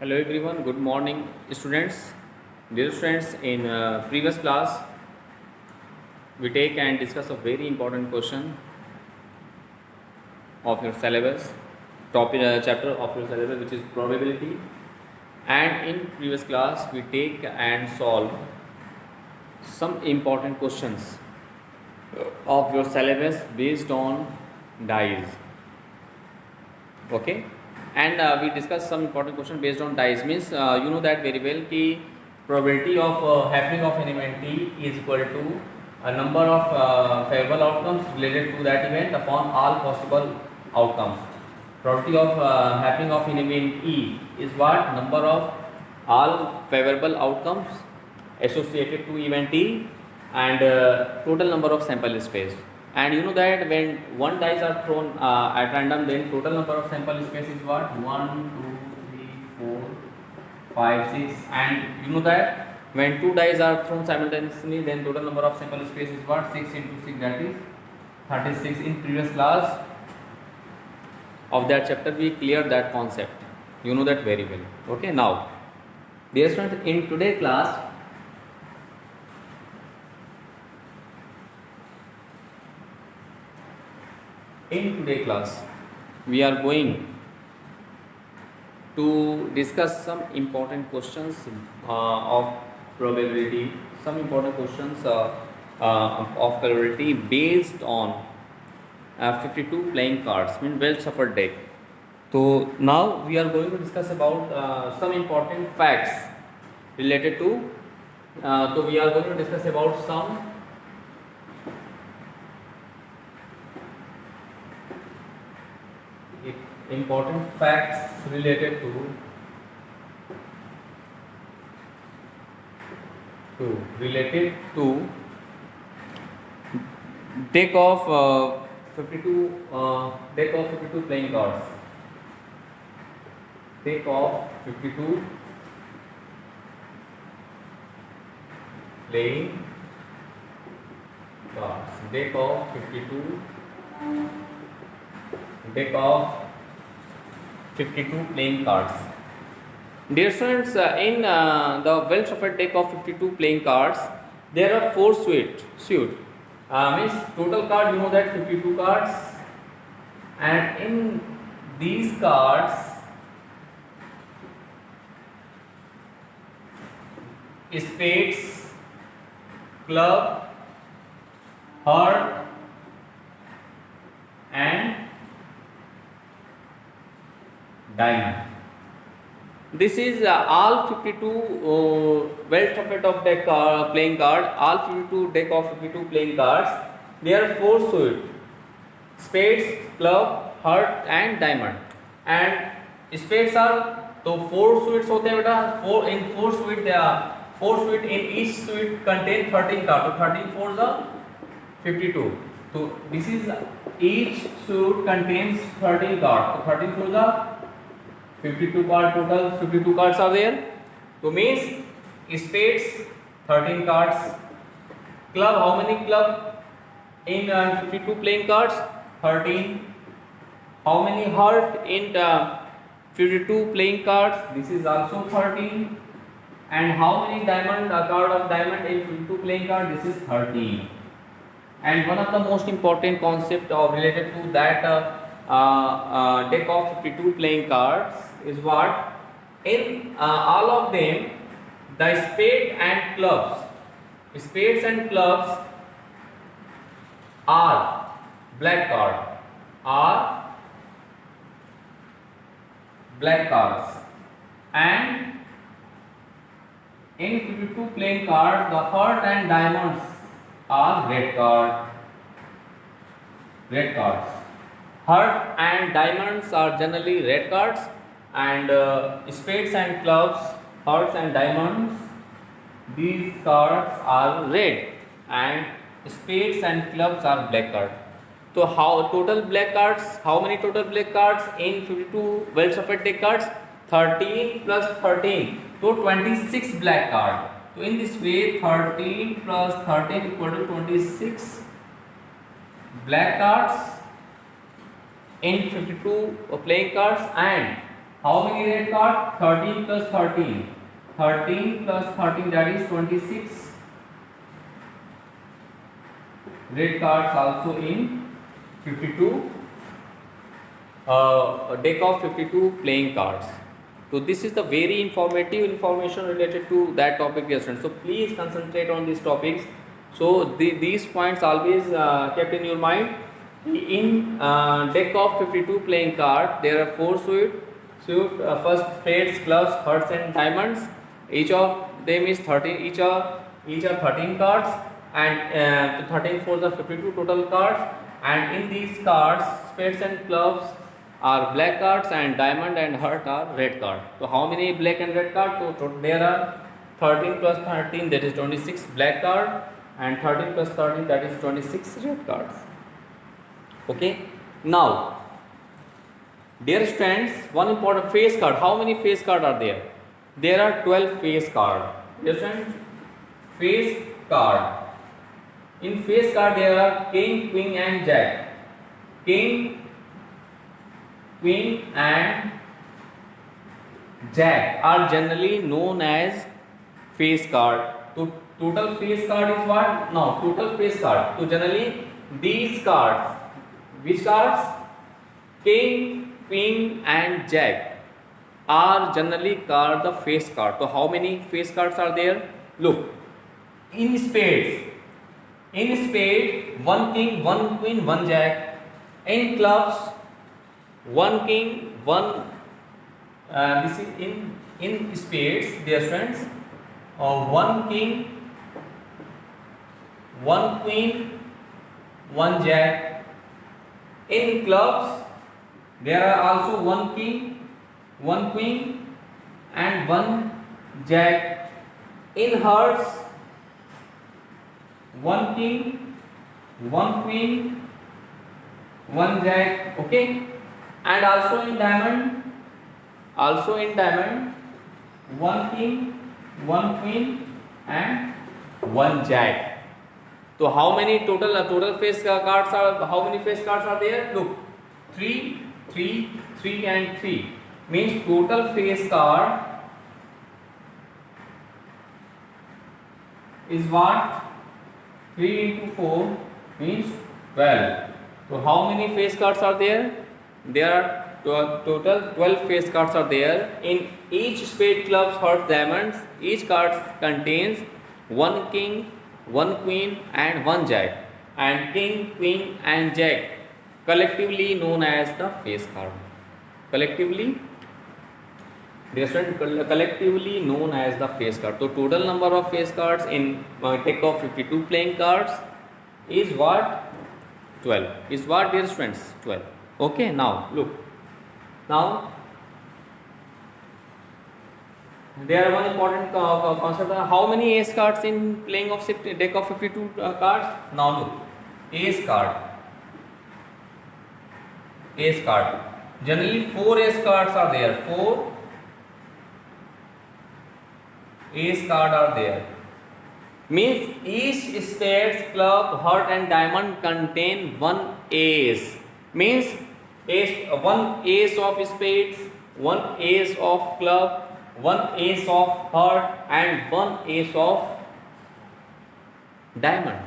Hello everyone, good morning students. Dear students, in previous class we take and discuss a very important question of your syllabus, topic chapter of your syllabus, which is probability. And in previous class we take and solve some important questions of your syllabus based on dice. Okay, and we discussed some important question based on dice. Means you know that very well कि probability of happening of an event T is equal to a number of favorable outcomes related to that event upon all possible outcomes. Probability of happening of an event E is what? Number of all favorable outcomes associated to event T and total number of sample space. And you know that when one dice are thrown at random, then total number of sample space is what? 1, 2, 3, 4, 5, 6. And you know that when two dice are thrown simultaneously, then total number of sample space is what? 6 into 6, that is 36. In previous class of that chapter we cleared that concept. You know that very well. Okay, now dear students, in today's class we are going to discuss some important questions of probability, some important questions of probability based on 52 playing cards, mean well shuffled deck. So now we are going to discuss about some important facts related to so we are going to discuss about some important facts related to deck of 52 playing cards. Deck of 52 playing cards. Deck of 52 playing cards. Dear students, in the well shuffled deck of 52 playing cards, there are 4 suit. Means total card, you know that 52 cards, and in these cards spades, club, heart and diamond. This is all 52 well shuffled of deck playing card. All 52 deck of 52 playing cards. There are 4 suit: spades, club, heart and diamond. And spades are तो 4 suits होते हैं बेटा. 4 in 4 suit there are 4 suit in each suit contain 13 cards. So 13 4s are 52. So this is each suit contains 13 cards. So 13 4s are 52 card, total 52 cards are there. So means spades 13 cards. Club, how many club in 52 playing cards? 13. How many heart in 52 playing cards? This is also 13. And how many diamond, a card of diamond in 52 playing card? This is 13. And one of the most important concept of related to that deck of 52 playing cards is what? In all of them, the spades and clubs are black cards, and in 52 playing card, the heart and diamonds are red cards. Heart and diamonds are generally red cards, and spades and clubs, hearts and diamonds, these cards are red, and spades and clubs are black cards. So how total black cards? How many total black cards in 52 well shuffled deck cards? 13 plus 13, so 26 black card. So in this way, 13 plus 13 equal to 26 black cards in 52 playing cards, and How many red cards? 13 plus 13. 13 plus 13, that is 26 red cards also in 52 deck of 52 playing cards. So this is the very informative information related to that topic, dear students. So please concentrate on these topics. So these points always kept in your mind. In deck of 52 playing card, there are 4 suit. First spades, clubs, hearts and diamonds. Each of them is 13. Each are 13 cards, and 13 for the 52 total cards. And in these cards, spades and clubs are black cards, and diamond and heart are red card. So how many black and red cards? So there are 13 plus 13, that is 26 black card, and 13 plus 13, that is 26 red cards. Okay. Now, dear students, one important face card. How many face cards are there? There are 12 face cards. Dear students, face card. In face card there are king, queen and jack. King, queen and jack are generally known as face card. So total face card is what? No, total face card. So generally these cards, which cards? King, queen and jack are generally called the face card. So how many face cards are there? Look, in spades, one king, one queen, one jack. In clubs, one king, one. This is in spades, dear friends. One king, one queen, one jack. In clubs, there are also one king, one queen, and one jack. In hearts, one king, one queen, one jack. Okay. And also in diamond, one king, one queen and one jack. So how many total face cards are? How many face cards are there? Look, 3, 3, 3 and 3 means total face card is what? 3 into 4 means 12. So how many face cards are there? There are total 12 face cards are there. In each spade, clubs, hearts, diamonds, each card contains one king, one queen and one jack. And king, queen and jack collectively known as the face card. Collectively known as the face card. So total number of face cards in deck of 52 playing cards is what? 12. Is what, dear friends? 12. Okay, now look. Now there are one important concept. How many ace cards in playing of deck of 52 cards? Now look, ace card. Generally 4 ace cards are there. 4 ace cards are there. Means each spades, club, heart and diamond contain one ace. Means one ace of spades, one ace of club, one ace of heart and one ace of diamond.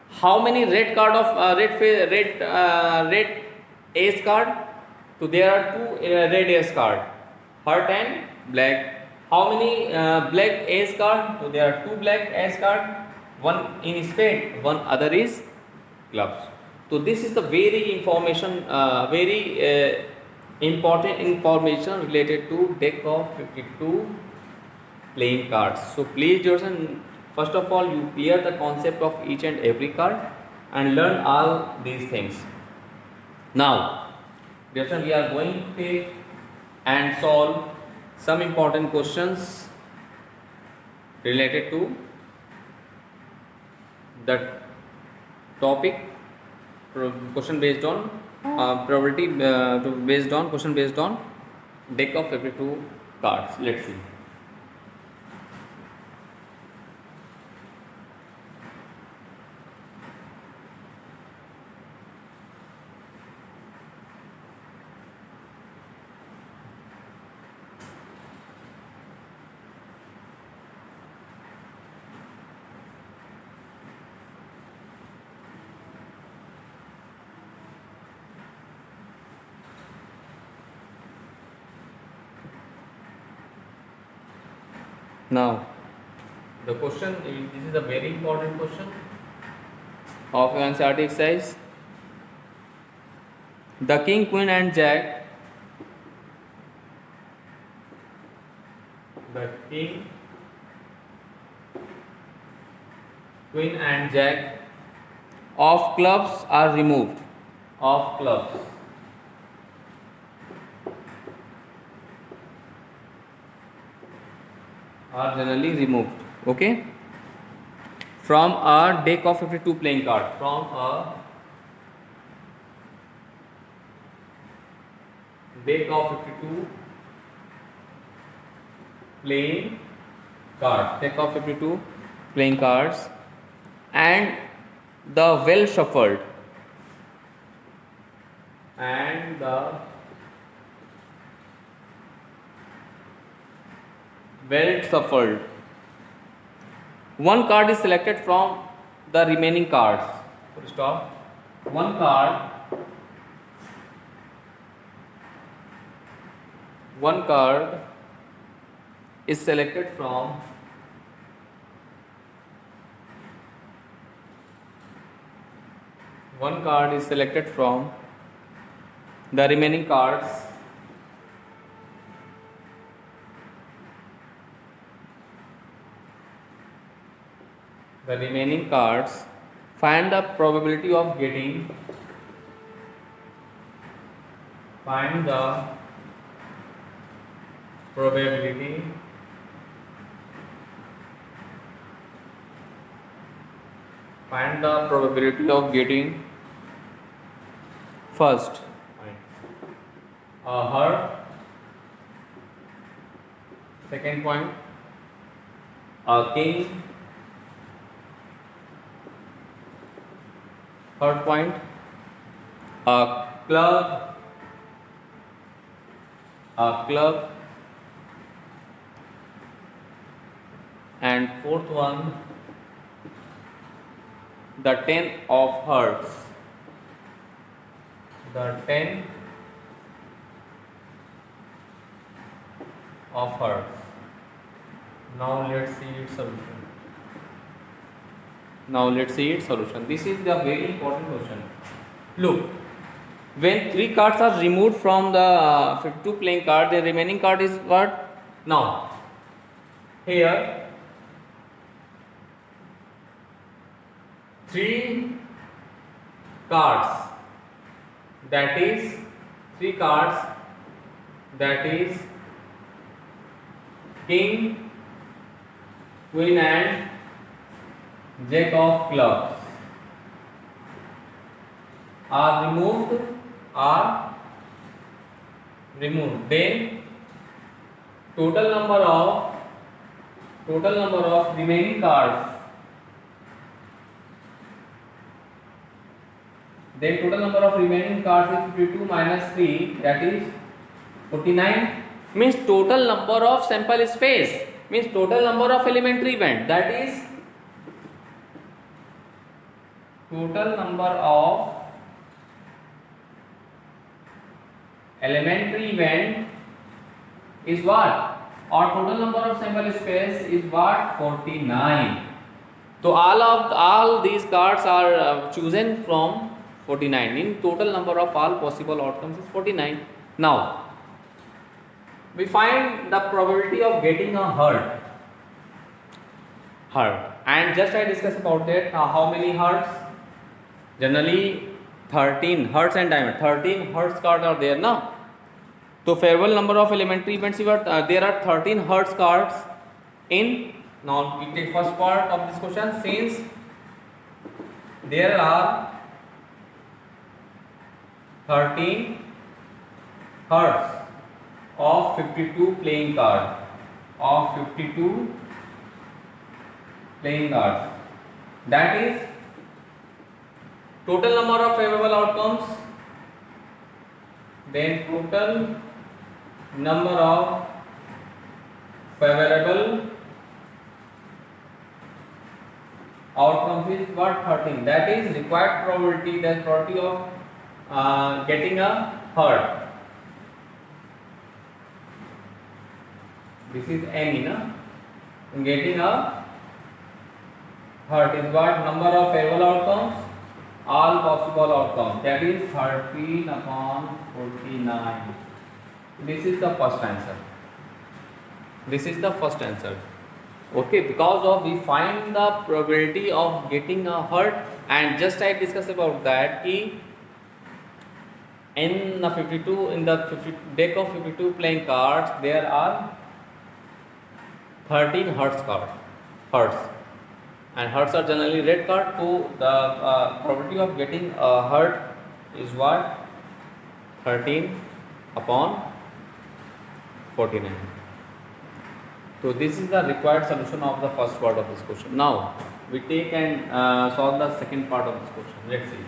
How many red card of red ace card? So there are 2 red ace card, heart and black. How many black ace card? So there are 2 black ace card, one in spade, one other is clubs. So this is the very important information related to deck of 52 playing cards. So please, Jordan, first of all you clear the concept of each and every card and learn all these things. Now, Jordan, we are going to take and solve some important questions related to the topic. Question based on probability based on question based on deck of 52 cards. Let's see. Now, the question, this is a very important question of NCERT exercise. The king, queen, and jack. The king, queen, and jack of clubs are removed. Of clubs. Are generally removed. Okay. From a deck of 52 playing card. From a deck of 52 playing cards. Deck of 52 playing cards, and the well shuffled. And the well shuffled. One card is selected from the remaining cards. Full stop. One card is selected from the remaining cards. The remaining cards. Find the probability of getting. Find the probability of getting first a heart, second point a king, third point a club, and fourth one the 10 of hearts. The 10 of hearts. Now let's see its solution. This is the very important question. Look, when 3 cards are removed from the 52 playing card, the remaining card is what? Now, here 3 cards, that is king, queen, and jack of clubs are removed. Then total number of remaining cards. Then total number of remaining cards is 52 minus 3, that is 49. Means total number of sample space, means total number of elementary event, that is total number of elementary event is what? Or total number of sample space is what? 49. So all these cards are chosen from 49. In total number of all possible outcomes is 49. Now we find the probability of getting a heart, and just I discussed about that. How many hearts? Generally 13 hearts and diamond. 13 hearts cards are there now. So favorable number of elementary events, there are 13 hearts cards in. Now we take first part of this question. Since there are 13 hearts of 52 playing cards, that is total number of favorable outcomes, then total number of favorable outcomes is what? 13. That is required probability, that probability of getting a heart. This is N, getting a heart is what? Number of favorable outcomes, all possible outcomes, that is 13 upon 49. This is the first answer. This is the first answer. Okay, because of we find the probability of getting a heart, and just I discussed about that key in the 52, in the 50 deck of 52 playing cards, there are 13 hearts card, hearts, and hearts are generally red card. So the probability of getting a heart is what? 13 upon 49. So this is the required solution of the first part of this question. Now we take and solve the second part of this question. Let's see.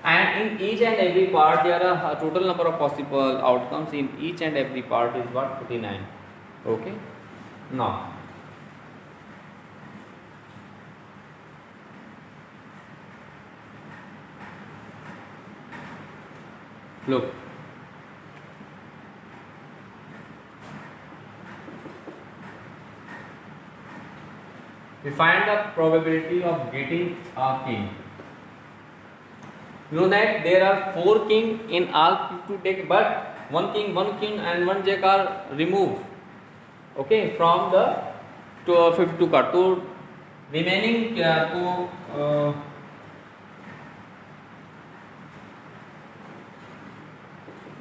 And in each and every part there are a total number of possible outcomes. In each and every part is what? 49. Okay. Now look. We find the probability of getting a king. You know that there are 4 king in all 52 deck, but one king and one jack are removed. Okay, from the 52 card. So remaining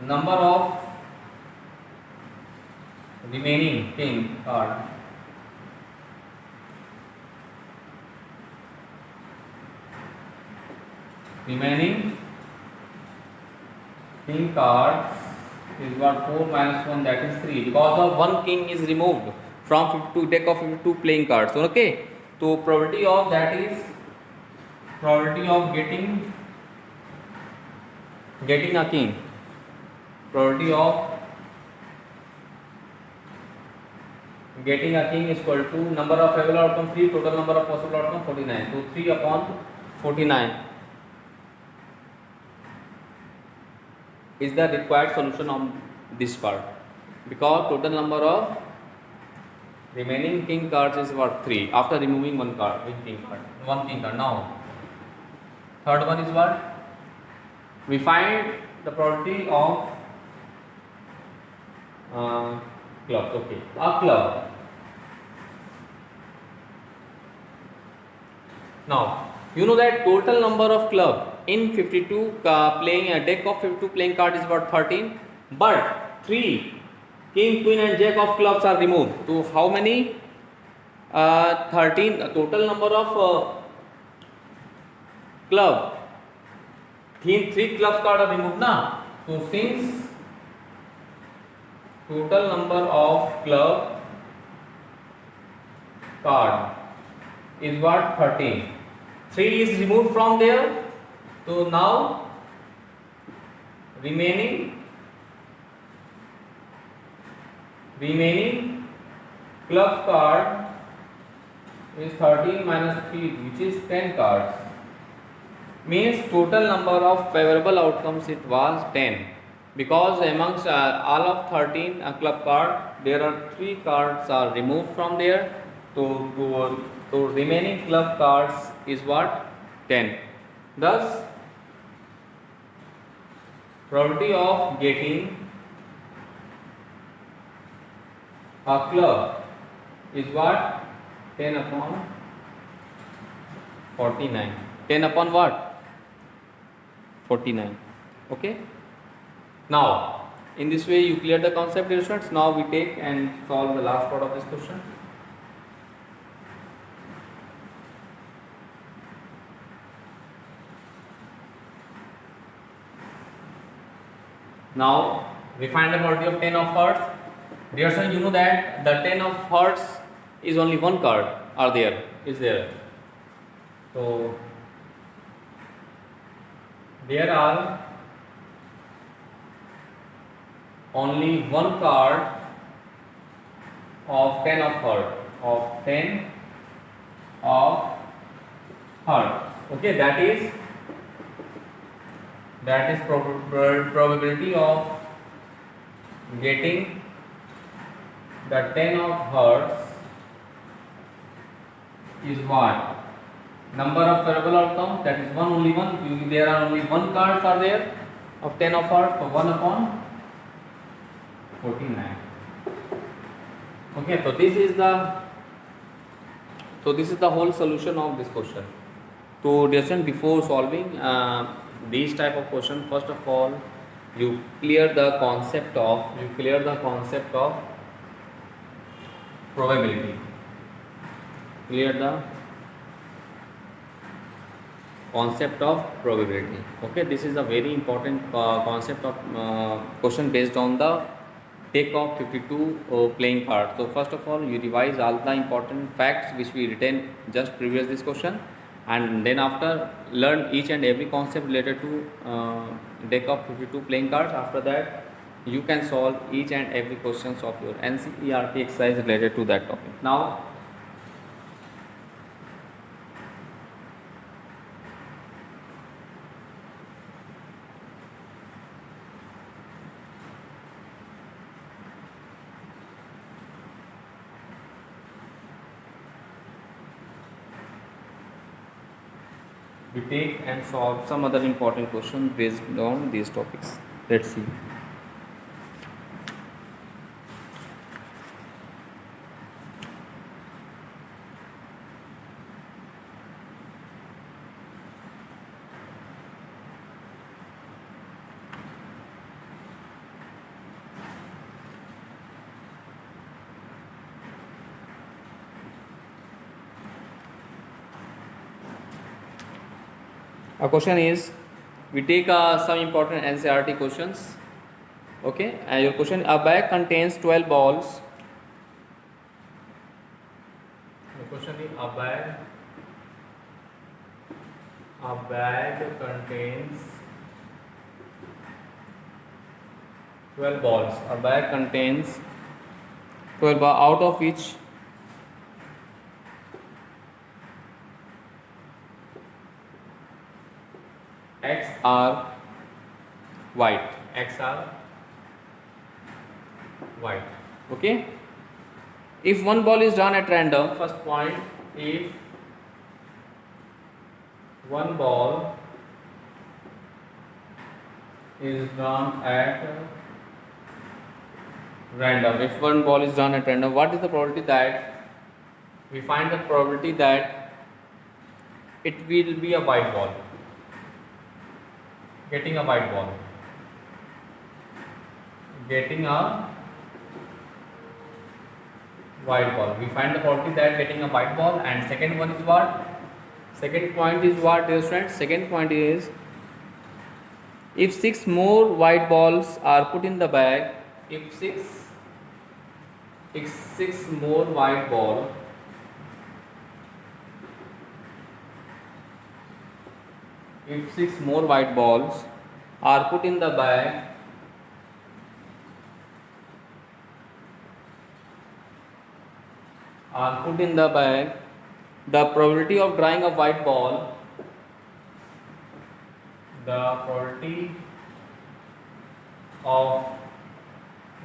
number of remaining king card is what? 4 minus 1, that is 3, because of one king is removed from 52 deck of 52 playing cards. Okay, so probability of that is probability of getting a king. Probability of getting a king is equal to number of favorable outcome 3, total number of possible outcome 49. So 3 upon 49 is the required solution on this part, because total number of remaining king cards is what? 3 after removing one card, one king card. Now third one is what? We find the probability of clubs. Okay, a club. Now you know that total number of club in 52 playing a deck of 52 playing card is about 13, but 3 king, queen and jack of clubs are removed. So how many? 13. Total number of club, 3 clubs card are removed now. So since total number of club card is what? 13. 3 is removed from there. So now remaining club card is 13 minus 3, which is 10 cards. Means total number of favorable outcomes it was 10, because amongst all of 13 club card there are 3 cards are removed from there. So remaining club cards is what? 10. Thus probability of getting a club is what? 10 upon 49. 10 upon what? 49. Okay. Now in this way you clear the concept, dear students. Now we take and solve the last part of this question. Now we find the probability of 10 of hearts. Dear students, you know that the 10 of hearts is only one card is there. So there are only one card of 10 of hearts. Okay, that is probability of getting the 10 of hearts is what? Number of variable outcome, that is one, only one. There are only one cards are there of 10 of cards, so 1 upon 49. Okay, so this is the whole solution of this question. So dear student, before solving these type of question, first of all you clear the concept of probability. Clear the concept of probability. Okay, this is a very important concept of question based on the take of 52 playing cards. So first of all you revise all the important facts which we written just previous this question, and then after learn each and every concept related to deck of 52 playing cards. After that you can solve each and every questions of your NCERT exercise related to that topic. Now we take and solve some other important questions based on these topics. Let's see. A question is, we take some important NCERT questions. Okay, and your question: a bag contains 12 balls. The question is, a bag contains 12 balls. A bag contains 12 balls, out of which X are white. Okay. If one ball is drawn at random, first point, if one ball is drawn at random, what is the probability that we find the probability that it will be a white ball? Getting a white ball. We find the probability that getting a white ball. And second one is what? Second point is what, dear friends? Second point is, if 6 more white balls are put in the bag, if six more white balls are put in the bag, the probability of drawing a white ball,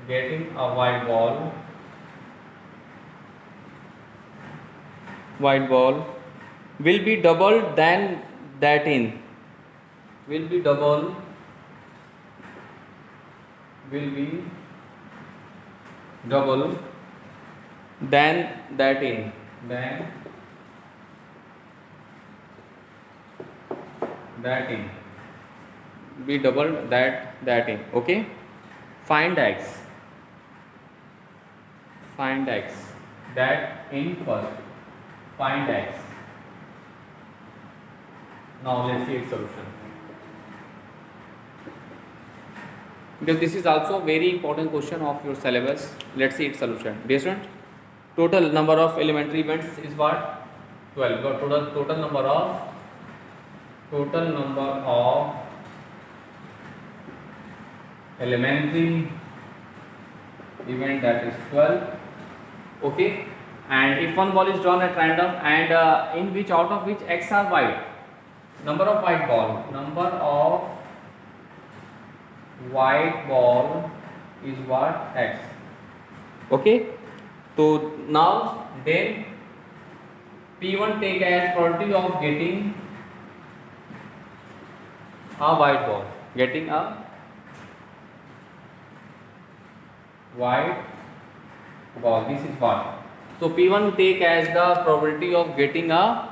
getting a white ball will be double than that in. Will be double than that in. Be double that in. Okay. Find X. That in first. Find X. Now let's see its solution. Because this is also a very important question of your syllabus. Let's see its solution. Dear student, total number of elementary events is what? 12. Got total number of elementary event, that is 12. Okay. And if one ball is drawn at random, and in which, out of which X are white, number of white ball is what? X. Okay. So now then P1 take as probability of getting a white ball. Getting a white ball. This is what. So P1 take as the probability of getting a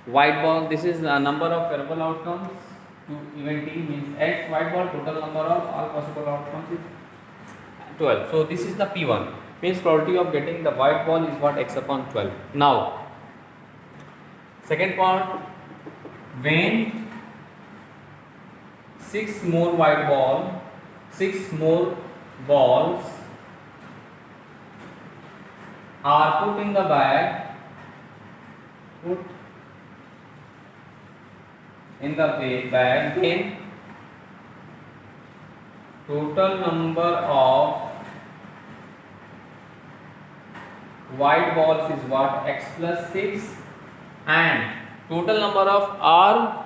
white ball. This is the number of variable outcomes to event T means X white ball. Total number of all possible outcomes is 12. So this is the P1 means probability of getting the white ball is what X upon 12. Now second part, when 6 more balls are put in the bag, then total number of white balls is what? X plus 6, and total number of all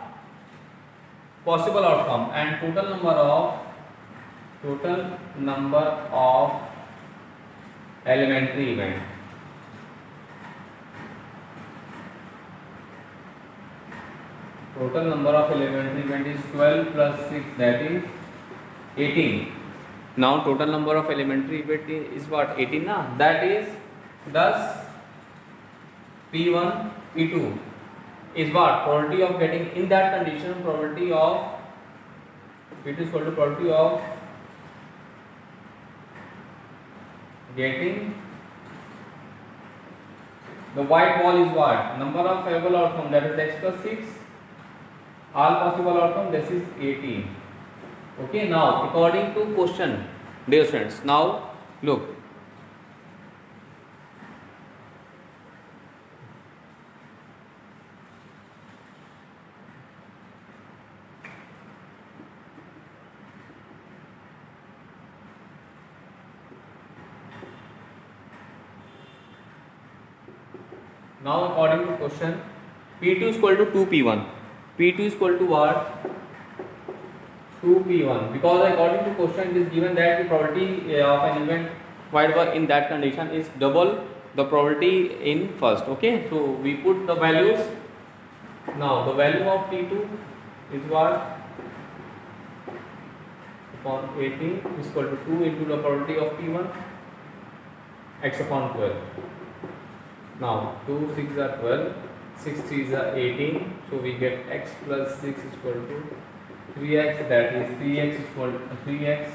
possible outcome and total number of elementary event. Total number of elementary event is 12 plus 6, that is 18. Now total number of elementary event is what? 18 now. That is thus P1 P2 is what? Probability of getting, in that condition, probability of P2 is equal to probability of getting the white ball is what? Number of available outcome, that is X plus 6. All possible outcome, this is 18. Okay, now according to question, dear friends, now look. Now according to question, P2 is equal to 2P1. P2 is equal to what? 2P1. Because according to question it is given that the probability of an event white ball in that condition is double the probability in first. Okay, so we put the values. Now the value of P2 is what? Upon 18 is equal to 2 into the probability of P1 X upon 12. Now 2 6 are 12, 6 3 are 18, so we get X plus 6 is equal to 3x, that is 3x is equal to 3x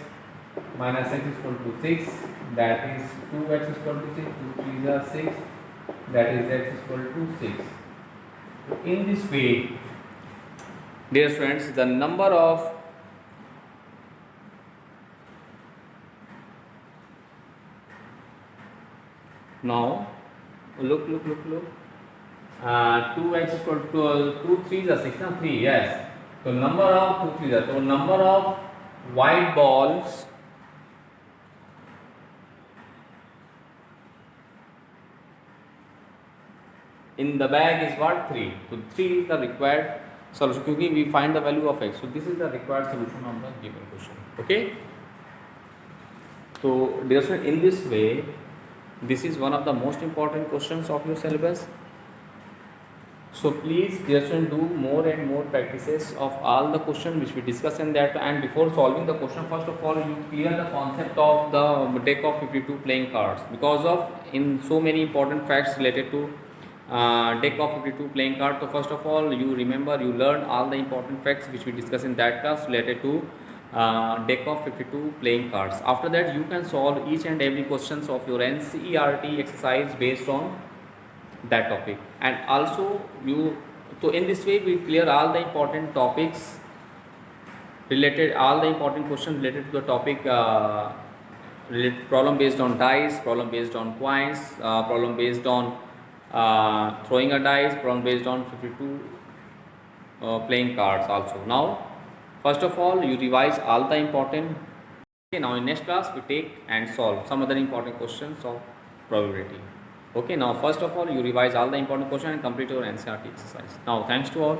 minus x is equal to 6, that is 2x is equal to 6, 2 3 are 6, that is x is equal to 6. So in this way, dear friends, the number of now look 2x is equal to 2 3 are 6, 3, yes. So number of 2 3 are, so number of white balls in the bag is what? 3. So 3 is the required solution because we find the value of x. So this is the required solution of the given question. Okay. So dear student, in this way, this is one of the most important questions of your syllabus. So please, dear student, do more and more practices of all the questions which we discuss in that. And before solving the question, first of all, you clear the concept of the deck of 52 playing cards, because of in so many important facts related to deck of 52 playing cards. So first of all, you remember, you learn all the important facts which we discuss in that class related to deck of 52 playing cards. After that, you can solve each and every questions of your NCERT exercise based on that topic. And also so in this way we clear all the important topics related, all the important questions related to the topic, problem based on dice, problem based on coins, problem based on throwing a dice, problem based on 52 playing cards also. Now first of all, you revise all the important. Okay, now in next class we take and solve some other important questions of probability. Okay, now first of all, you revise all the important questions and complete your NCERT exercise. Now thanks to all.